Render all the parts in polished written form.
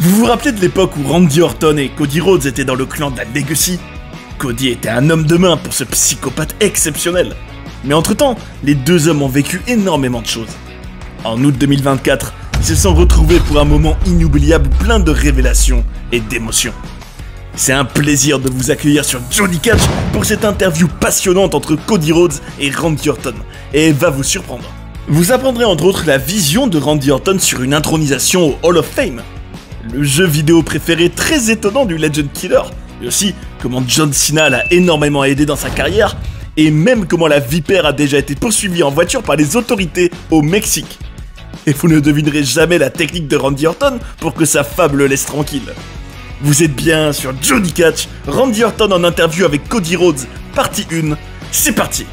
Vous vous rappelez de l'époque où Randy Orton et Cody Rhodes étaient dans le clan de la Legacy? Cody était un homme de main pour ce psychopathe exceptionnel. Mais entre-temps, les deux hommes ont vécu énormément de choses. En août 2024, ils se sont retrouvés pour un moment inoubliable plein de révélations et d'émotions. C'est un plaisir de vous accueillir sur Johnny Catch pour cette interview passionnante entre Cody Rhodes et Randy Orton, et elle va vous surprendre. Vous apprendrez entre autres la vision de Randy Orton sur une intronisation au Hall of Fame, le jeu vidéo préféré très étonnant du Legend Killer, et aussi comment John Cena l'a énormément aidé dans sa carrière, et même comment la vipère a déjà été poursuivie en voiture par les autorités au Mexique. Et vous ne devinerez jamais la technique de Randy Orton pour que sa femme le laisse tranquille. Vous êtes bien sur Johnny Catch, Randy Orton en interview avec Cody Rhodes, partie 1, c'est parti.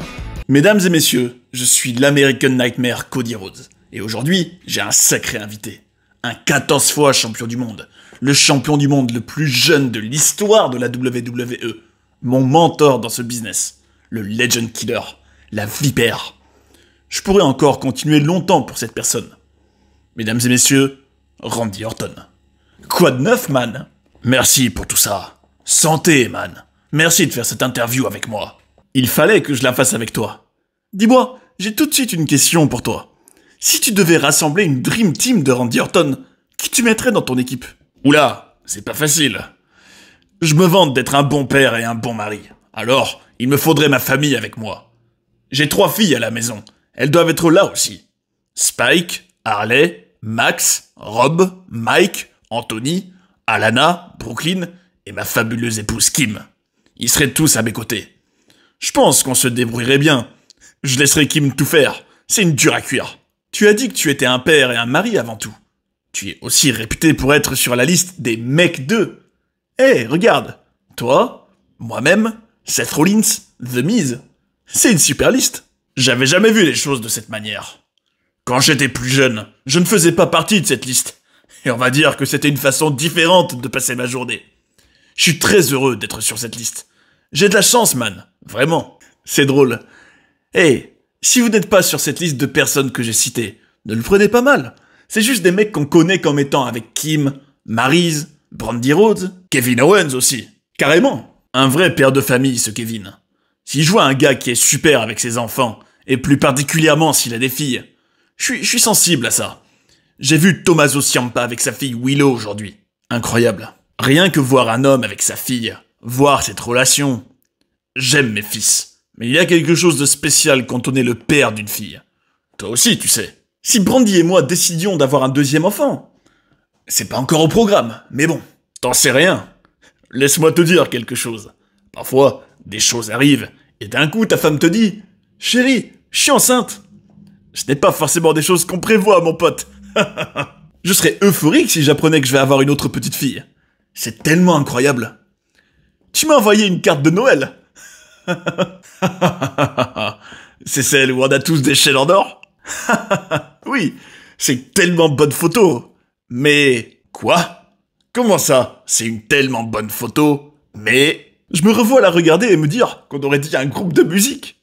Mesdames et messieurs, je suis l'American Nightmare Cody Rhodes, et aujourd'hui, j'ai un sacré invité. Un 14 fois champion du monde, le champion du monde le plus jeune de l'histoire de la WWE, mon mentor dans ce business, le Legend Killer, la vipère. Je pourrais encore continuer longtemps pour cette personne. Mesdames et messieurs, Randy Orton. Quoi de neuf, man? Merci pour tout ça. Santé, man. Merci de faire cette interview avec moi. Il fallait que je la fasse avec toi. Dis-moi, j'ai tout de suite une question pour toi. Si tu devais rassembler une Dream Team de Randy Orton, qui tu mettrais dans ton équipe? Oula, c'est pas facile. Je me vante d'être un bon père et un bon mari. Alors, il me faudrait ma famille avec moi. J'ai 3 filles à la maison. Elles doivent être là aussi. Spike, Harley, Max, Rob, Mike, Anthony, Alana, Brooklyn et ma fabuleuse épouse Kim. Ils seraient tous à mes côtés. Je pense qu'on se débrouillerait bien. Je laisserai Kim tout faire. C'est une dure à cuire. Tu as dit que tu étais un père et un mari avant tout. Tu es aussi réputé pour être sur la liste des mecs 2. Hé, regarde. Toi, moi-même, Seth Rollins, The Miz. C'est une super liste. J'avais jamais vu les choses de cette manière. Quand j'étais plus jeune, je ne faisais pas partie de cette liste. Et on va dire que c'était une façon différente de passer ma journée. Je suis très heureux d'être sur cette liste. J'ai de la chance, man. Vraiment. C'est drôle. Hé, si vous n'êtes pas sur cette liste de personnes que j'ai citées, ne le prenez pas mal. C'est juste des mecs qu'on connaît comme étant avec Kim, Maryse, Brandi Rhodes, Kevin Owens aussi. Carrément. Un vrai père de famille, ce Kevin. Si je vois un gars qui est super avec ses enfants, et plus particulièrement s'il a des filles, je suis sensible à ça. J'ai vu Tommaso Ciampa avec sa fille Willow aujourd'hui. Incroyable. Rien que voir un homme avec sa fille, voir cette relation. J'aime mes fils. Mais il y a quelque chose de spécial quand on est le père d'une fille. Toi aussi, tu sais. Si Brandi et moi décidions d'avoir un deuxième enfant, c'est pas encore au programme, mais bon, t'en sais rien. Laisse-moi te dire quelque chose. Parfois, des choses arrivent, et d'un coup ta femme te dit « Chérie, je suis enceinte !» Ce n'est pas forcément des choses qu'on prévoit, mon pote. Je serais euphorique si j'apprenais que je vais avoir une autre petite fille. C'est tellement incroyable. Tu m'as envoyé une carte de Noël. C'est celle où on a tous des chaînes en or? Oui, c'est une tellement bonne photo. Mais... Quoi? Comment ça? C'est une tellement bonne photo, mais... Je me revois à la regarder et me dire qu'on aurait dit un groupe de musique.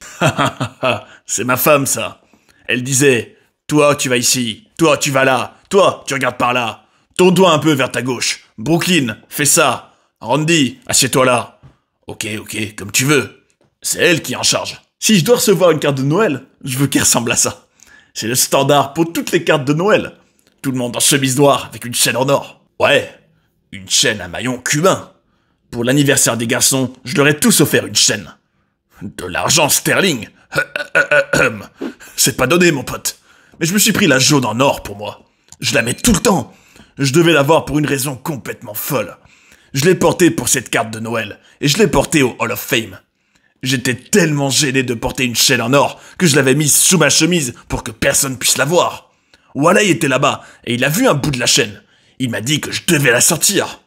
C'est ma femme, ça. Elle disait, toi tu vas ici, toi tu vas là, toi tu regardes par là, ton doigt un peu vers ta gauche, Brooklyn, fais ça, Randy, assieds-toi là. Ok, comme tu veux. C'est elle qui est en charge. Si je dois recevoir une carte de Noël, je veux qu'elle ressemble à ça. C'est le standard pour toutes les cartes de Noël. Tout le monde en chemise noire avec une chaîne en or. Ouais, une chaîne à maillon cubain. Pour l'anniversaire des garçons, je leur ai tous offert une chaîne. De l'argent sterling. C'est pas donné, mon pote. Mais je me suis pris la jaune en or pour moi. Je la mets tout le temps. Je devais l'avoir pour une raison complètement folle. Je l'ai portée pour cette carte de Noël, et je l'ai portée au Hall of Fame. J'étais tellement gêné de porter une chaîne en or que je l'avais mise sous ma chemise pour que personne puisse la voir. Wally était là-bas, et il a vu un bout de la chaîne. Il m'a dit que je devais la sortir.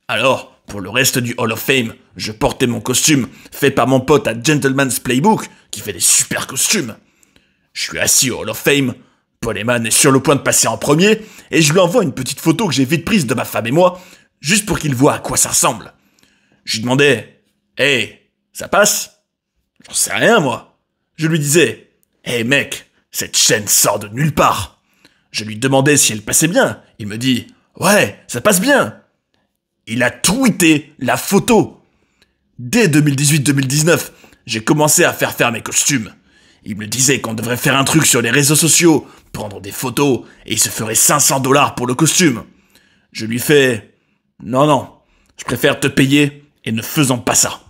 Alors, pour le reste du Hall of Fame, je portais mon costume, fait par mon pote à Gentleman's Playbook, qui fait des super costumes. Je suis assis au Hall of Fame, Paul Heyman est sur le point de passer en premier, et je lui envoie une petite photo que j'ai vite prise de ma femme et moi, juste pour qu'il voit à quoi ça ressemble. Je lui demandais « Hey, ça passe ?» J'en sais rien, moi. Je lui disais « Hey mec, cette chaîne sort de nulle part. » Je lui demandais si elle passait bien. Il me dit Ouais, ça passe bien. Il a tweeté la photo. Dès 2018-2019, j'ai commencé à faire mes costumes. Il me disait qu'on devrait faire un truc sur les réseaux sociaux, prendre des photos, et il se ferait 500 $ pour le costume. Je lui fais... Non, je préfère te payer et ne faisons pas ça.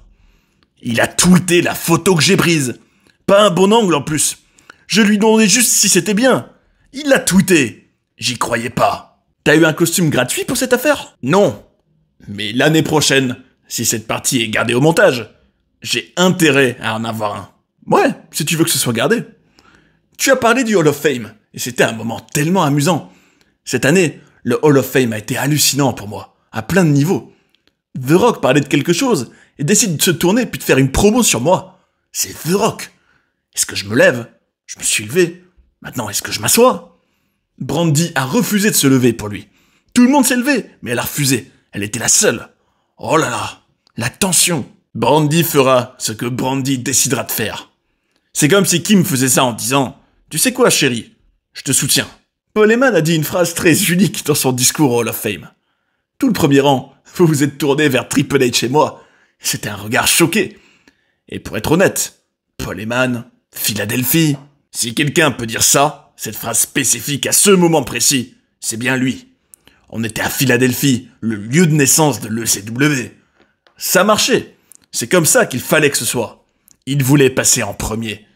Il a tweeté la photo que j'ai prise. Pas un bon angle en plus. Je lui demandais juste si c'était bien. Il l'a tweeté. J'y croyais pas. T'as eu un costume gratuit pour cette affaire? Non. Mais l'année prochaine, si cette partie est gardée au montage, j'ai intérêt à en avoir un. Ouais, si tu veux que ce soit gardé. Tu as parlé du Hall of Fame, et c'était un moment tellement amusant. Cette année, le Hall of Fame a été hallucinant pour moi, à plein de niveaux. The Rock parlait de quelque chose, et décide de se tourner puis de faire une promo sur moi. C'est The Rock. Est-ce que je me lève? Je me suis levé. Maintenant, est-ce que je m'assois? Brandy a refusé de se lever pour lui. Tout le monde s'est levé, mais elle a refusé. Elle était la seule. Oh là là, la tension. Brandy fera ce que Brandy décidera de faire. C'est comme si Kim faisait ça en disant « Tu sais quoi, chérie? Je te soutiens. » Paul Heyman a dit une phrase très unique dans son discours au Hall of Fame. Tout le premier rang, vous vous êtes tourné vers Triple H et moi. C'était un regard choqué. Et pour être honnête, Paul Heyman, Philadelphie, si quelqu'un peut dire ça, cette phrase spécifique à ce moment précis, c'est bien lui. On était à Philadelphie, le lieu de naissance de l'ECW. Ça marchait. C'est comme ça qu'il fallait que ce soit. Il voulait passer en premier.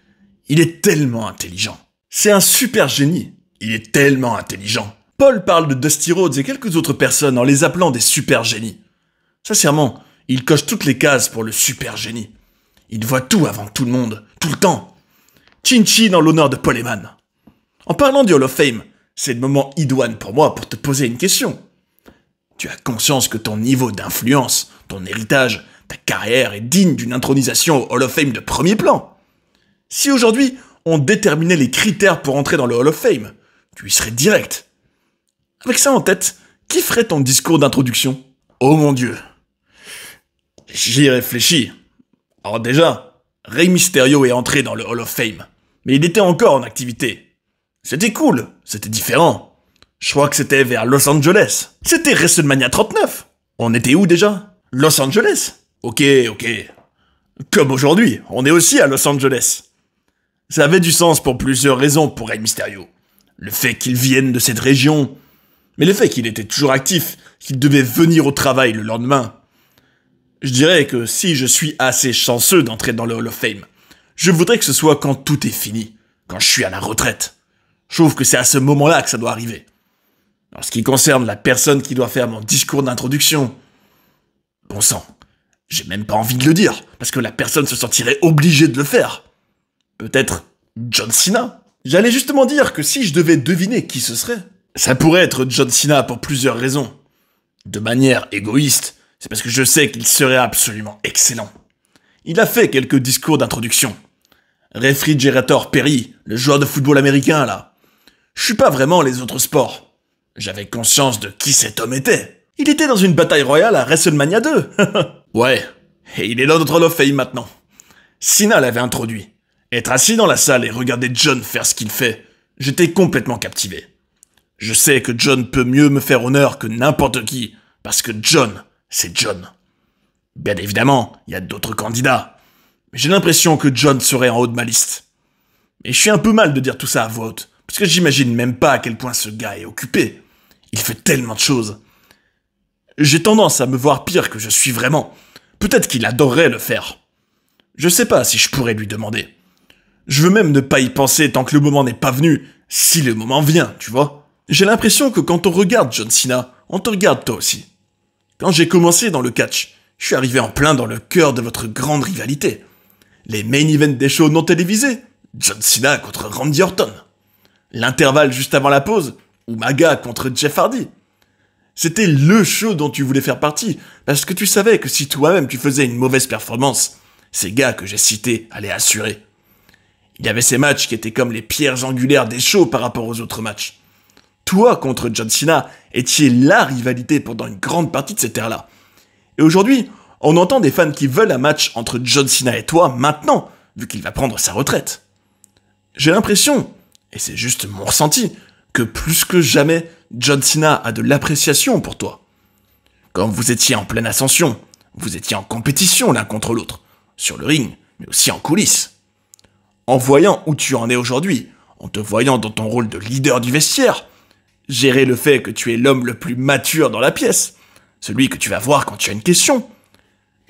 Il est tellement intelligent. C'est un super génie. Il est tellement intelligent. Paul parle de Dusty Rhodes et quelques autres personnes en les appelant des super génies. Sincèrement, il coche toutes les cases pour le super génie. Il voit tout avant tout le monde, tout le temps. Chin-chin en l'honneur de Paul Heyman. En parlant du Hall of Fame, c'est le moment idoine pour moi pour te poser une question. Tu as conscience que ton niveau d'influence, ton héritage, ta carrière est digne d'une intronisation au Hall of Fame de premier plan. Si aujourd'hui, on déterminait les critères pour entrer dans le Hall of Fame, tu y serais direct. Avec ça en tête, qui ferait ton discours d'introduction? Oh mon Dieu. J'y réfléchis. Alors déjà, Rey Mysterio est entré dans le Hall of Fame, mais il était encore en activité. C'était cool, c'était différent. Je crois que c'était vers Los Angeles. C'était WrestleMania 39. On était où déjà? Los Angeles. Ok. Comme aujourd'hui, on est aussi à Los Angeles. Ça avait du sens pour plusieurs raisons pour Rey Mysterio. Le fait qu'il vienne de cette région, mais le fait qu'il était toujours actif, qu'il devait venir au travail le lendemain. Je dirais que si je suis assez chanceux d'entrer dans le Hall of Fame, je voudrais que ce soit quand tout est fini, quand je suis à la retraite. Je trouve que c'est à ce moment-là que ça doit arriver. En ce qui concerne la personne qui doit faire mon discours d'introduction, bon sang, j'ai même pas envie de le dire, parce que la personne se sentirait obligée de le faire. Peut-être John Cena? J'allais justement dire que si je devais deviner qui ce serait, ça pourrait être John Cena pour plusieurs raisons. De manière égoïste, c'est parce que je sais qu'il serait absolument excellent. Il a fait quelques discours d'introduction. Refrigerator Perry, le joueur de football américain là. Je suis pas vraiment les autres sports. J'avais conscience de qui cet homme était. Il était dans une bataille royale à WrestleMania 2. Ouais, et il est dans notre Hall of Fame maintenant. Cena l'avait introduit. Être assis dans la salle et regarder John faire ce qu'il fait, j'étais complètement captivé. Je sais que John peut mieux me faire honneur que n'importe qui, parce que John, c'est John. Bien évidemment, il y a d'autres candidats, mais j'ai l'impression que John serait en haut de ma liste. Et je suis un peu mal de dire tout ça à voix haute, parce que j'imagine même pas à quel point ce gars est occupé. Il fait tellement de choses. J'ai tendance à me voir pire que je suis vraiment. Peut-être qu'il adorerait le faire. Je sais pas si je pourrais lui demander. Je veux même ne pas y penser tant que le moment n'est pas venu, si le moment vient, tu vois. J'ai l'impression que quand on regarde John Cena, on te regarde toi aussi. Quand j'ai commencé dans le catch, je suis arrivé en plein dans le cœur de votre grande rivalité. Les main events des shows non télévisés, John Cena contre Randy Orton. L'intervalle juste avant la pause, Umaga contre Jeff Hardy. C'était le show dont tu voulais faire partie, parce que tu savais que si toi-même tu faisais une mauvaise performance, ces gars que j'ai cités allaient assurer. Il y avait ces matchs qui étaient comme les pierres angulaires des shows par rapport aux autres matchs. Toi contre John Cena étiez la rivalité pendant une grande partie de cette ère-là. Et aujourd'hui, on entend des fans qui veulent un match entre John Cena et toi maintenant, vu qu'il va prendre sa retraite. J'ai l'impression, et c'est juste mon ressenti, que plus que jamais, John Cena a de l'appréciation pour toi. Quand vous étiez en pleine ascension, vous étiez en compétition l'un contre l'autre, sur le ring, mais aussi en coulisses. En voyant où tu en es aujourd'hui, en te voyant dans ton rôle de leader du vestiaire, gérer le fait que tu es l'homme le plus mature dans la pièce, celui que tu vas voir quand tu as une question.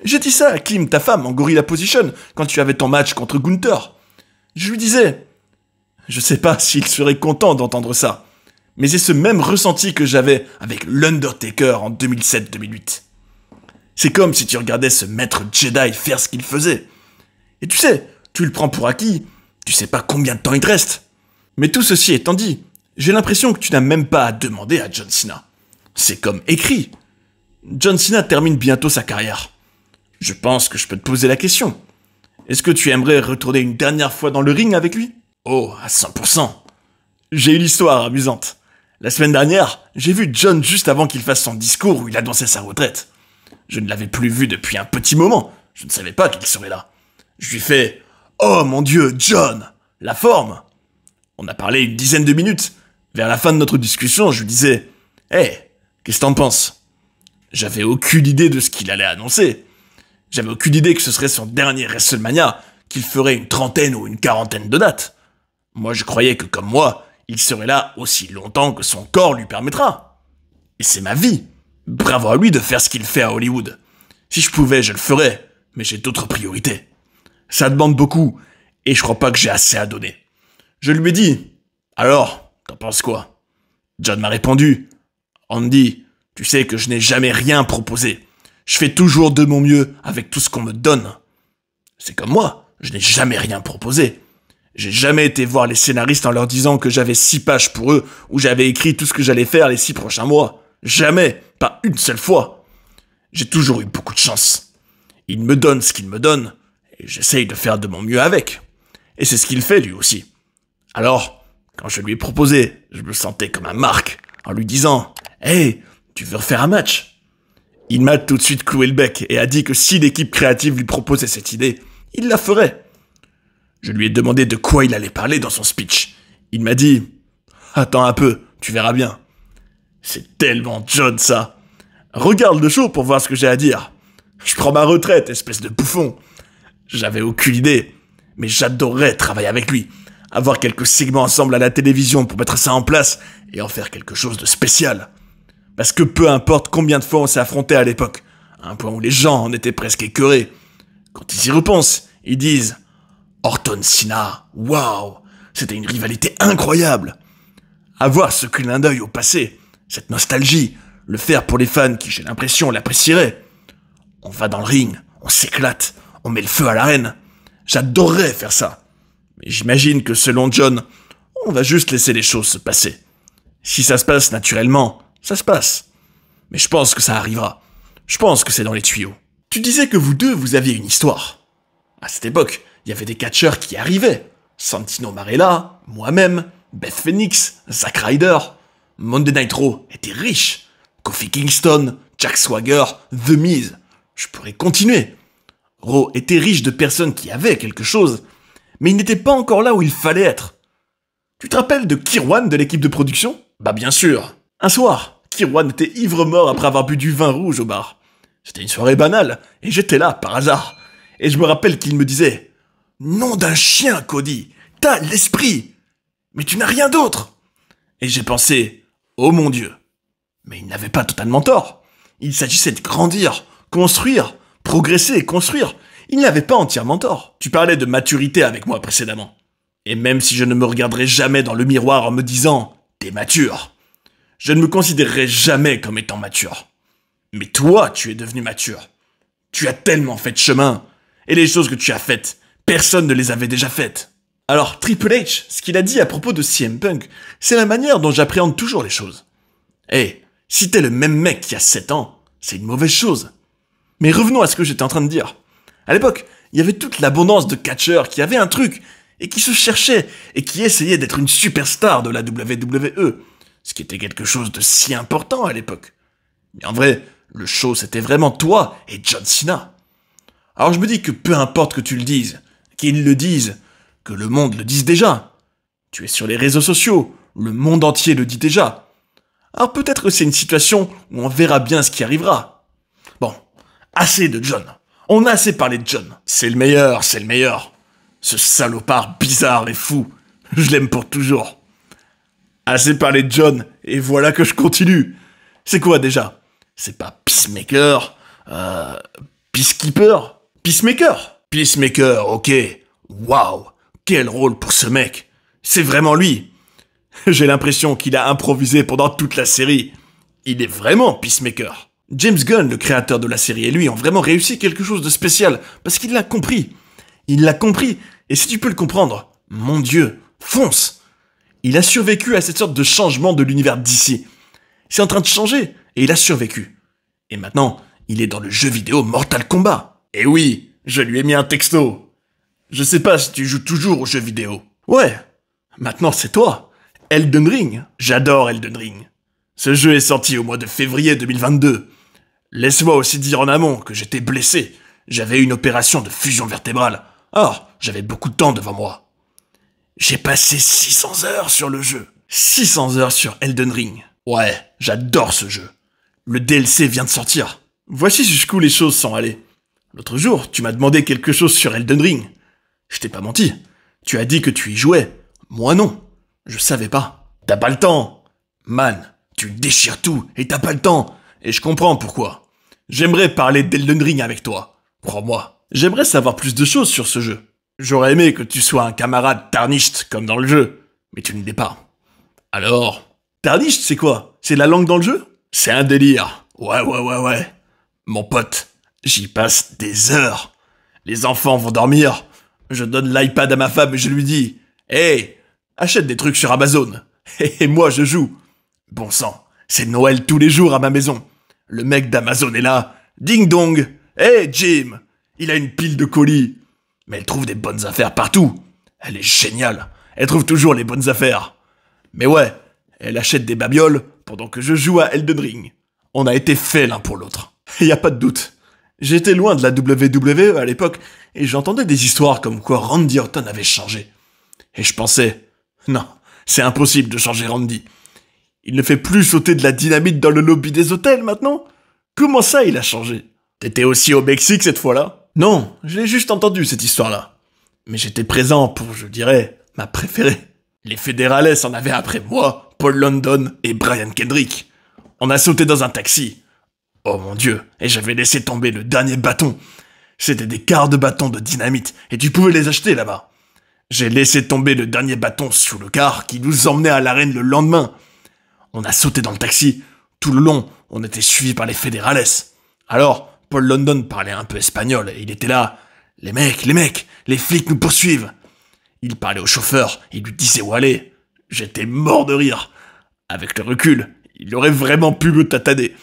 J'ai dit ça à Kim, ta femme, en Gorilla Position, quand tu avais ton match contre Gunther. Je lui disais, je sais pas s'il serait content d'entendre ça, mais c'est ce même ressenti que j'avais avec l'Undertaker en 2007-2008. C'est comme si tu regardais ce maître Jedi faire ce qu'il faisait. Et tu sais, tu le prends pour acquis, tu sais pas combien de temps il te reste. Mais tout ceci étant dit, j'ai l'impression que tu n'as même pas à demander à John Cena. C'est comme écrit. John Cena termine bientôt sa carrière. Je pense que je peux te poser la question. Est-ce que tu aimerais retourner une dernière fois dans le ring avec lui? Oh, à 100%. J'ai eu l'histoire amusante. La semaine dernière, j'ai vu John juste avant qu'il fasse son discours où il annonçait sa retraite. Je ne l'avais plus vu depuis un petit moment. Je ne savais pas qu'il serait là. Je lui fais « Oh mon Dieu, John! La forme !» On a parlé une dizaine de minutes. Vers la fin de notre discussion, je lui disais « Hey, qu'est-ce que t'en penses ?» J'avais aucune idée de ce qu'il allait annoncer. J'avais aucune idée que ce serait son dernier WrestleMania, qu'il ferait une trentaine ou une quarantaine de dates. Moi, je croyais que, comme moi, il serait là aussi longtemps que son corps lui permettra. Et c'est ma vie. Bravo à lui de faire ce qu'il fait à Hollywood. Si je pouvais, je le ferais, mais j'ai d'autres priorités. Ça demande beaucoup, et je crois pas que j'ai assez à donner. Je lui ai dit, alors, t'en penses quoi? John m'a répondu, Andy, tu sais que je n'ai jamais rien proposé. Je fais toujours de mon mieux avec tout ce qu'on me donne. C'est comme moi, je n'ai jamais rien proposé. J'ai jamais été voir les scénaristes en leur disant que j'avais 6 pages pour eux, où j'avais écrit tout ce que j'allais faire les 6 prochains mois. Jamais, pas une seule fois. J'ai toujours eu beaucoup de chance. Il me donne ce qu'il me donne, et j'essaye de faire de mon mieux avec. Et c'est ce qu'il fait lui aussi. Alors, quand je lui ai proposé, je me sentais comme un Mark, en lui disant « Hey, tu veux refaire un match ?» Il m'a tout de suite cloué le bec et a dit que si l'équipe créative lui proposait cette idée, il la ferait. Je lui ai demandé de quoi il allait parler dans son speech. Il m'a dit « Attends un peu, tu verras bien. » C'est tellement John ça. Regarde le show pour voir ce que j'ai à dire. Je prends ma retraite, espèce de bouffon. J'avais aucune idée, mais j'adorerais travailler avec lui. Avoir quelques segments ensemble à la télévision pour mettre ça en place et en faire quelque chose de spécial. Parce que peu importe combien de fois on s'est affrontés à l'époque, à un point où les gens en étaient presque écœurés. Quand ils y repensent, ils disent « Orton Cena, waouh, c'était une rivalité incroyable !» Avoir ce clin d'œil au passé, cette nostalgie, le faire pour les fans qui, j'ai l'impression, l'apprécieraient. On va dans le ring, on s'éclate, on met le feu à l'arène. J'adorerais faire ça. Mais j'imagine que selon John, on va juste laisser les choses se passer. Si ça se passe naturellement, ça se passe. Mais je pense que ça arrivera. Je pense que c'est dans les tuyaux. Tu disais que vous deux, vous aviez une histoire. À cette époque, il y avait des catcheurs qui arrivaient. Santino Marella, moi-même, Beth Phoenix, Zack Ryder. Monday Night Raw était riche. Kofi Kingston, Jack Swagger, The Miz. Je pourrais continuer. Raw était riche de personnes qui avaient quelque chose, mais il n'était pas encore là où il fallait être. Tu te rappelles de Kirwan de l'équipe de production? Bah bien sûr. Un soir, Kirwan était ivre-mort après avoir bu du vin rouge au bar. C'était une soirée banale, et j'étais là, par hasard. Et je me rappelle qu'il me disait « Nom d'un chien, Cody, t'as l'esprit, mais tu n'as rien d'autre !» Et j'ai pensé « Oh mon Dieu !» Mais il n'avait pas totalement tort. Il s'agissait de grandir, construire, progresser et construire. Il n'avait pas entièrement tort. Tu parlais de maturité avec moi précédemment. Et même si je ne me regarderai jamais dans le miroir en me disant « T'es mature », je ne me considérerai jamais comme étant mature. Mais toi, tu es devenu mature. Tu as tellement fait de chemin. Et les choses que tu as faites, personne ne les avait déjà faites. Alors, Triple H, ce qu'il a dit à propos de CM Punk, c'est la manière dont j'appréhende toujours les choses. Hey, si t'es le même mec qu'il y a 7 ans, c'est une mauvaise chose. Mais revenons à ce que j'étais en train de dire. À l'époque, il y avait toute l'abondance de catcheurs qui avaient un truc, et qui se cherchaient, et qui essayaient d'être une superstar de la WWE. Ce qui était quelque chose de si important à l'époque. Mais en vrai, le show c'était vraiment toi et John Cena. Alors je me dis que peu importe que tu le dises, qu'ils le disent, que le monde le dise déjà. Tu es sur les réseaux sociaux, le monde entier le dit déjà. Alors peut-être que c'est une situation où on verra bien ce qui arrivera. Bon, assez de John. On a assez parlé de John. C'est le meilleur, c'est le meilleur. Ce salopard bizarre et fou. Je l'aime pour toujours. Assez parlé de John, et voilà que je continue. C'est quoi déjà? C'est pas Peacemaker, Peacekeeper? Peacemaker? Peacemaker, ok. Waouh, quel rôle pour ce mec. C'est vraiment lui. J'ai l'impression qu'il a improvisé pendant toute la série. Il est vraiment Peacemaker. James Gunn, le créateur de la série, et lui ont vraiment réussi quelque chose de spécial, parce qu'il l'a compris. Il l'a compris, et si tu peux le comprendre, mon Dieu, fonce. Il a survécu à cette sorte de changement de l'univers d'ici. C'est en train de changer, et il a survécu. Et maintenant, il est dans le jeu vidéo Mortal Kombat. Et oui, je lui ai mis un texto. Je sais pas si tu joues toujours aux jeux vidéo. Ouais, maintenant c'est toi. Elden Ring. J'adore Elden Ring. Ce jeu est sorti au mois de février 2022. Laisse-moi aussi dire en amont que j'étais blessé. J'avais eu une opération de fusion vertébrale. Or, j'avais beaucoup de temps devant moi. J'ai passé 600 heures sur le jeu. 600 heures sur Elden Ring. Ouais, j'adore ce jeu. Le DLC vient de sortir. Voici jusqu'où les choses sont allées. L'autre jour, tu m'as demandé quelque chose sur Elden Ring. Je t'ai pas menti. Tu as dit que tu y jouais. Moi non. Je savais pas. T'as pas le temps. Man, tu déchires tout et t'as pas le temps. Et je comprends pourquoi. J'aimerais parler d'Elden Ring avec toi. Crois-moi. J'aimerais savoir plus de choses sur ce jeu. J'aurais aimé que tu sois un camarade Tarnished comme dans le jeu. Mais tu ne l'es pas. Alors... Tarnished, c'est quoi? C'est la langue dans le jeu? C'est un délire. Ouais. Mon pote, j'y passe des heures. Les enfants vont dormir. Je donne l'iPad à ma femme et je lui dis « Hey, achète des trucs sur Amazon. » Et moi, je joue. Bon sang, c'est Noël tous les jours à ma maison. Le mec d'Amazon est là. Ding dong. Hey, Jim. Il a une pile de colis. Mais elle trouve des bonnes affaires partout. Elle est géniale. Elle trouve toujours les bonnes affaires. Mais ouais, elle achète des babioles pendant que je joue à Elden Ring. On a été faits l'un pour l'autre. Y a pas de doute. J'étais loin de la WWE à l'époque et j'entendais des histoires comme quoi Randy Orton avait changé. Et je pensais, non, c'est impossible de changer Randy. Il ne fait plus sauter de la dynamite dans le lobby des hôtels maintenant? Comment ça il a changé? T'étais aussi au Mexique cette fois-là? Non, je l'ai juste entendu cette histoire-là. Mais j'étais présent pour, je dirais, ma préférée. Les Fédérales en avaient après moi, Paul London et Brian Kendrick. On a sauté dans un taxi. Oh mon Dieu, et j'avais laissé tomber le dernier bâton. C'était des quarts de bâton de dynamite, et tu pouvais les acheter là-bas. J'ai laissé tomber le dernier bâton sous le car qui nous emmenait à l'arène le lendemain. On a sauté dans le taxi. Tout le long, on était suivis par les Fédérales. Alors, Paul London parlait un peu espagnol, et il était là. Les mecs, les flics nous poursuivent. Il parlait au chauffeur, il lui disait où aller. J'étais mort de rire. Avec le recul, il aurait vraiment pu me tataner.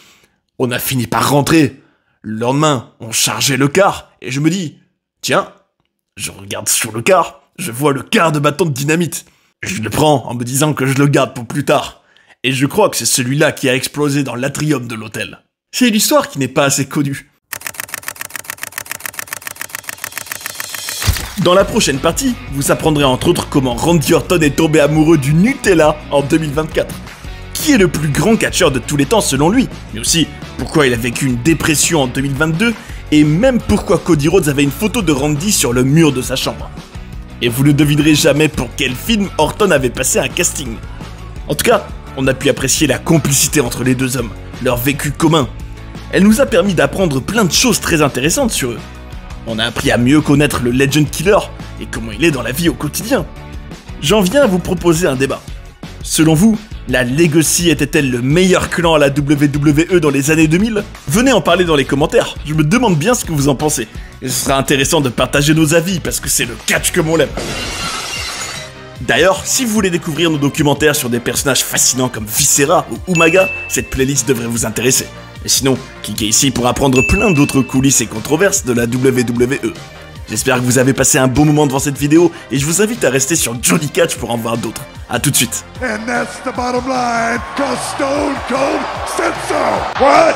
On a fini par rentrer. Le lendemain, on chargeait le car, et je me dis, tiens, je regarde sur le car, je vois le quart de bâton de dynamite. Je le prends en me disant que je le garde pour plus tard. Et je crois que c'est celui-là qui a explosé dans l'atrium de l'hôtel. C'est une histoire qui n'est pas assez connue. Dans la prochaine partie, vous apprendrez entre autres comment Randy Orton est tombé amoureux du Nutella en 2024. Qui est le plus grand catcheur de tous les temps selon lui, mais aussi pourquoi il a vécu une dépression en 2022 et même pourquoi Cody Rhodes avait une photo de Randy sur le mur de sa chambre. Et vous ne devinerez jamais pour quel film Orton avait passé un casting. En tout cas, on a pu apprécier la complicité entre les deux hommes, leur vécu commun. Elle nous a permis d'apprendre plein de choses très intéressantes sur eux. On a appris à mieux connaître le Legend Killer et comment il est dans la vie au quotidien. J'en viens à vous proposer un débat. Selon vous, la Legacy était-elle le meilleur clan à la WWE dans les années 2000? Venez en parler dans les commentaires, je me demande bien ce que vous en pensez. Et ce sera intéressant de partager nos avis parce que c'est le catch comme on l'aime. D'ailleurs, si vous voulez découvrir nos documentaires sur des personnages fascinants comme Viscera ou Umaga, cette playlist devrait vous intéresser. Et sinon, cliquez ici pour apprendre plein d'autres coulisses et controverses de la WWE. J'espère que vous avez passé un bon moment devant cette vidéo et je vous invite à rester sur Johnny Catch pour en voir d'autres. A tout de suite. And that's the bottom line, 'cause Stone Cold said so. What?